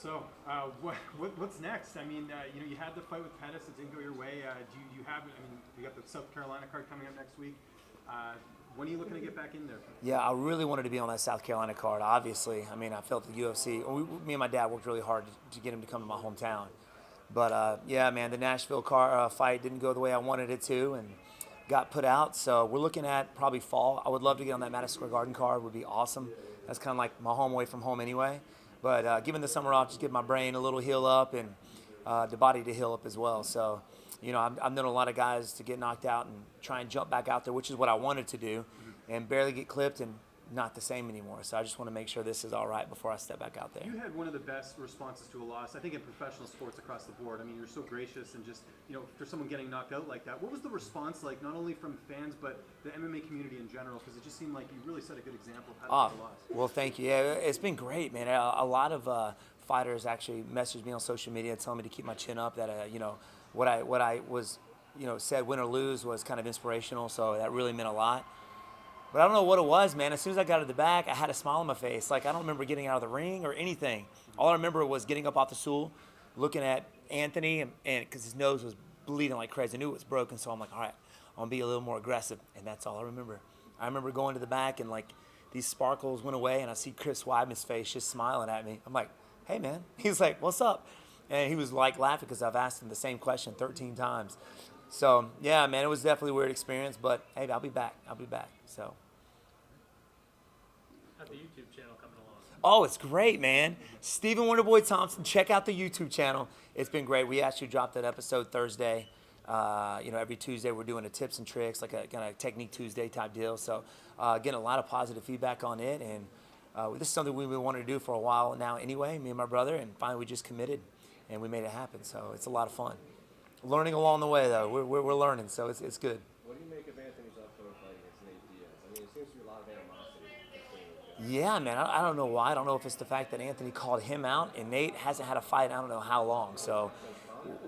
So, what's next? I mean, you had the fight with Pettis. It didn't go your way. Do you have? I mean, you got the South Carolina card coming up next week. When are you looking to get back in there? Yeah, I really wanted to be on that South Carolina card, obviously. I mean, I felt the UFC. Me and my dad worked really hard to get him to come to my hometown. But, yeah, man, the Nashville fight didn't go the way I wanted it to and got put out. So we're looking at probably fall. I would love to get on that Madison Square Garden card. Would be awesome. That's kind of like my home away from home anyway. But given the summer off, just give my brain a little heal up and the body to heal up as well. So, I've known a lot of guys to get knocked out and try and jump back out there, which is what I wanted to do, and barely get clipped and not the same anymore. So I just want to make sure this is all right before I step back out there. You had one of the best responses to a loss, I think, in professional sports across the board. I mean, you're so gracious and just, for someone getting knocked out like that, what was the response like, not only from fans, but the MMA community in general? Because it just seemed like you really set a good example of how to take a loss. Well, thank you. Yeah, it's been great, man. A lot of fighters actually messaged me on social media telling me to keep my chin up, that, what I was, said win or lose was kind of inspirational, so that really meant a lot. But I don't know what it was, man. As soon as I got to the back, I had a smile on my face. Like, I don't remember getting out of the ring or anything. All I remember was getting up off the stool, looking at Anthony, and because his nose was bleeding like crazy. I knew it was broken, so I'm like, all right, I'm going to be a little more aggressive. And that's all I remember. I remember going to the back, and, like, these sparkles went away, and I see Chris Weidman's face just smiling at me. I'm like, hey, man. He's like, what's up? And he was, like, laughing because I've asked him the same question 13 times. So, yeah, man, it was definitely a weird experience, but, hey, I'll be back. So. How's the YouTube channel coming along? Oh, it's great, man. Stephen Wonderboy Thompson, check out the YouTube channel. It's been great. We actually dropped that episode Thursday. Every Tuesday we're doing a tips and tricks, like a kind of Technique Tuesday type deal. So getting a lot of positive feedback on it. And this is something we've been wanting to do for a while now anyway, me and my brother. And finally we just committed, and we made it happen. So it's a lot of fun. Learning along the way, though. We're learning, so it's good. What do you make of Anthony's upcoming fight against Nate Diaz? I mean, it seems to be a lot of animosity. Yeah, man, I don't know why. I don't know if it's the fact that Anthony called him out, and Nate hasn't had a fight I don't know how long. So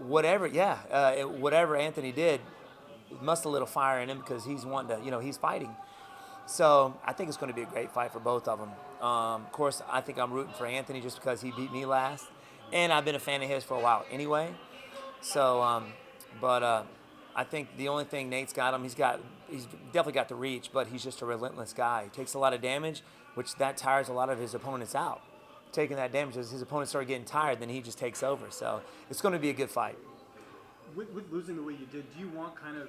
whatever Anthony did must have lit a fire in him, because he's wanting to, he's fighting. So I think it's going to be a great fight for both of them. Of course, I think I'm rooting for Anthony just because he beat me last, and I've been a fan of his for a while anyway. So, I think the only thing Nate's got him, he's definitely got the reach, but he's just a relentless guy. He takes a lot of damage, which that tires a lot of his opponents out. Taking that damage, as his opponents start getting tired, then he just takes over. So it's going to be a good fight. With losing the way you did, do you want kind of,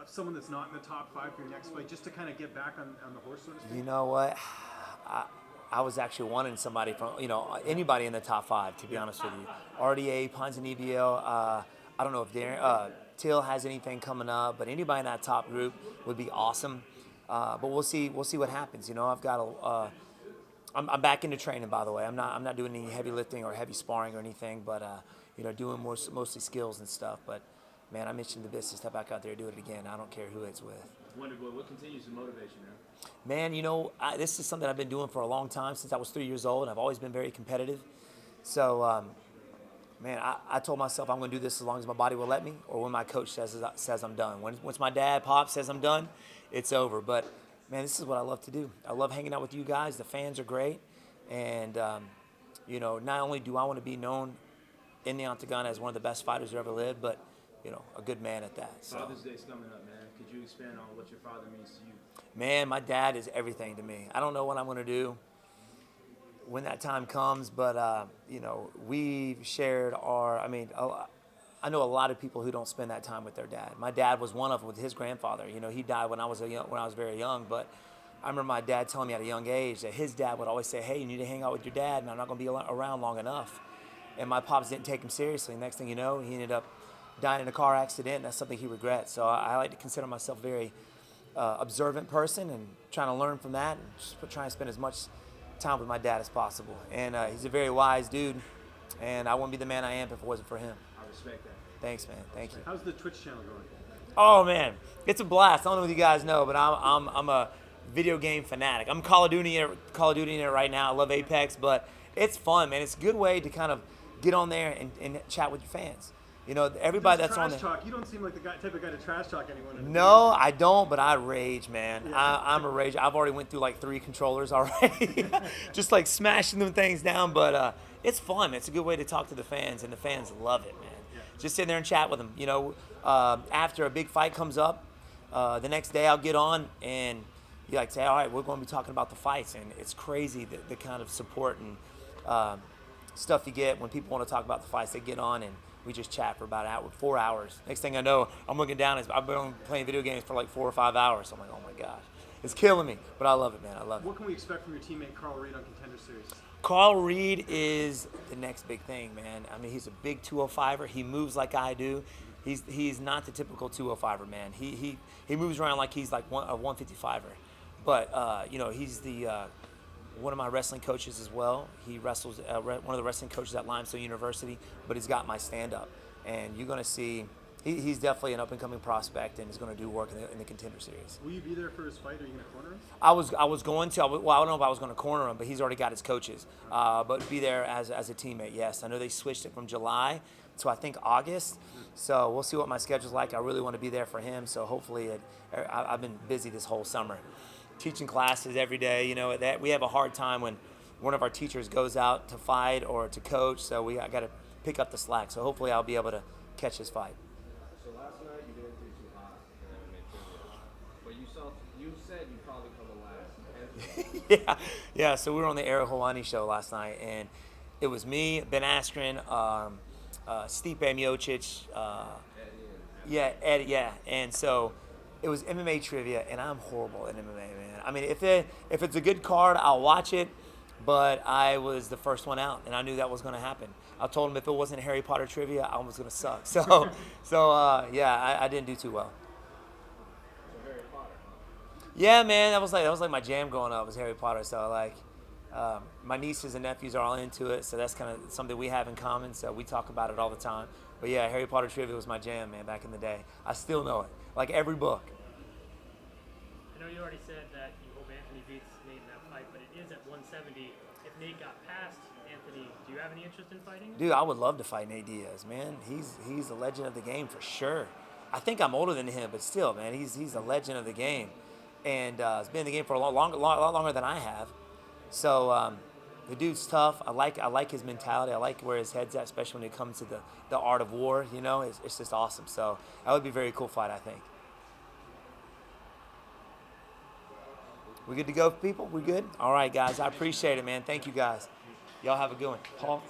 someone that's not in the top 5 for your next fight, just to kind of get back on the horse, so to speak? You know what? I was actually wanting somebody from, anybody in the top 5, to be honest with you. RDA, Ponzinibbio, I don't know if Till has anything coming up, but anybody in that top group would be awesome. But we'll see what happens. I've got I'm back into training, by the way. I'm not doing any heavy lifting or heavy sparring or anything, but doing mostly skills and stuff. But man, I'm itching the bits to step back out there and do it again. I don't care who it's with. Wonderboy, what continues to motivate you now? Man, this is something I've been doing for a long time, since I was 3 years old. I've always been very competitive. So, I told myself I'm going to do this as long as my body will let me, or when my coach says I'm done. Once my dad, Pop, says I'm done, it's over. But, man, this is what I love to do. I love hanging out with you guys. The fans are great. And, not only do I want to be known in the octagon as one of the best fighters who ever lived, but, a good man at that. So. Father's Day's coming up, man. Could you expand on what your father means to you? Man, my dad is everything to me. I don't know what I'm going to do when that time comes, but, we've shared I know a lot of people who don't spend that time with their dad. My dad was one of them with his grandfather. He died when I was very young, but I remember my dad telling me at a young age that his dad would always say, hey, you need to hang out with your dad, and I'm not going to be around long enough. And my pops didn't take him seriously. Next thing you know, he ended up dying in a car accident, and that's something he regrets. So I like to consider myself a very observant person, and trying to learn from that, and just trying to spend as much time with my dad as possible. And he's a very wise dude, and I wouldn't be the man I am if it wasn't for him. I respect that. Thanks, man. Thank you. How's the Twitch channel going? Oh, man. It's a blast. I don't know if you guys know, but I'm a video game fanatic. I'm Call of Duty in it right now. I love Apex, but it's fun, man. It's a good way to kind of get on there and chat with your fans. Everybody that's on there. Talk. You don't seem like the type of guy to trash talk anyone. No, I don't, but I rage, man. Yeah. I'm a rage. I've already went through like 3 controllers already, just like smashing them things down. But It's fun. It's a good way to talk to the fans, and the fans love it, man. Yeah. Just sit there and chat with them. You know, after a big fight comes up, the next day I'll get on and you like say, all right, we're going to be talking about the fights, and it's crazy the kind of support and stuff you get when people want to talk about the fights. They get on and we just chat for about an hour, 4 hours. Next thing I know, I'm looking down. I've been playing video games for like 4 or 5 hours. I'm like, oh my gosh, it's killing me. But I love it, man. I love it. What can we expect from your teammate Carl Reed on Contender Series? Carl Reed is the next big thing, man. I mean, he's a big 205er. He moves like I do. He's not the typical 205er, man. He moves around like he's like a 155er. But you know, he's the one of my wrestling coaches as well. He wrestles one of the wrestling coaches at Limestone University. But he's got my stand-up, and you're gonna see. He's definitely an up-and-coming prospect, and is going to do work in the Contender Series. Will you be there for his fight? Are you going to corner him? I was going to. Well, I don't know if I was going to corner him, but he's already got his coaches. But be there as a teammate, yes. I know they switched it from July to I think August. So we'll see what my schedule's like. I really want to be there for him. So hopefully, I've been busy this whole summer, teaching classes every day. You know, that we have a hard time when one of our teachers goes out to fight or to coach. So I got to pick up the slack. So hopefully, I'll be able to catch his fight. So last night you didn't do too hot in MMA trivia, but you said you probably come in last. Yeah. So we were on the Ariel Helwani show last night, and it was me, Ben Askren, Stipe Miocic, Eddie, yeah. And so it was MMA trivia, and I'm horrible at MMA, man. I mean, if it's a good card, I'll watch it, but I was the first one out, and I knew that was going to happen. I told him if it wasn't Harry Potter trivia, I was going to suck. So yeah, I didn't do too well. So Harry Potter, huh? Yeah, man, that was like my jam growing up was Harry Potter. So like, my nieces and nephews are all into it, so that's kind of something we have in common. So we talk about it all the time. But yeah, Harry Potter trivia was my jam, man, back in the day. I still know it, like every book. I know you already said that you hope Anthony beats Nate in that fight, but it is at 170. If Nate got past Anthony, do you have any interest in fighting? Dude, I would love to fight Nate Diaz, man. He's a legend of the game for sure. I think I'm older than him, but still, man, he's a legend of the game, and he's been in the game for a lot longer than I have. So the dude's tough. I like his mentality. I like where his head's at, especially when it comes to the art of war. You know, it's just awesome. So that would be a very cool fight, I think. We good to go, people? We good? All right, guys. I appreciate it, man. Thank you, guys. Y'all have a good one. Paul?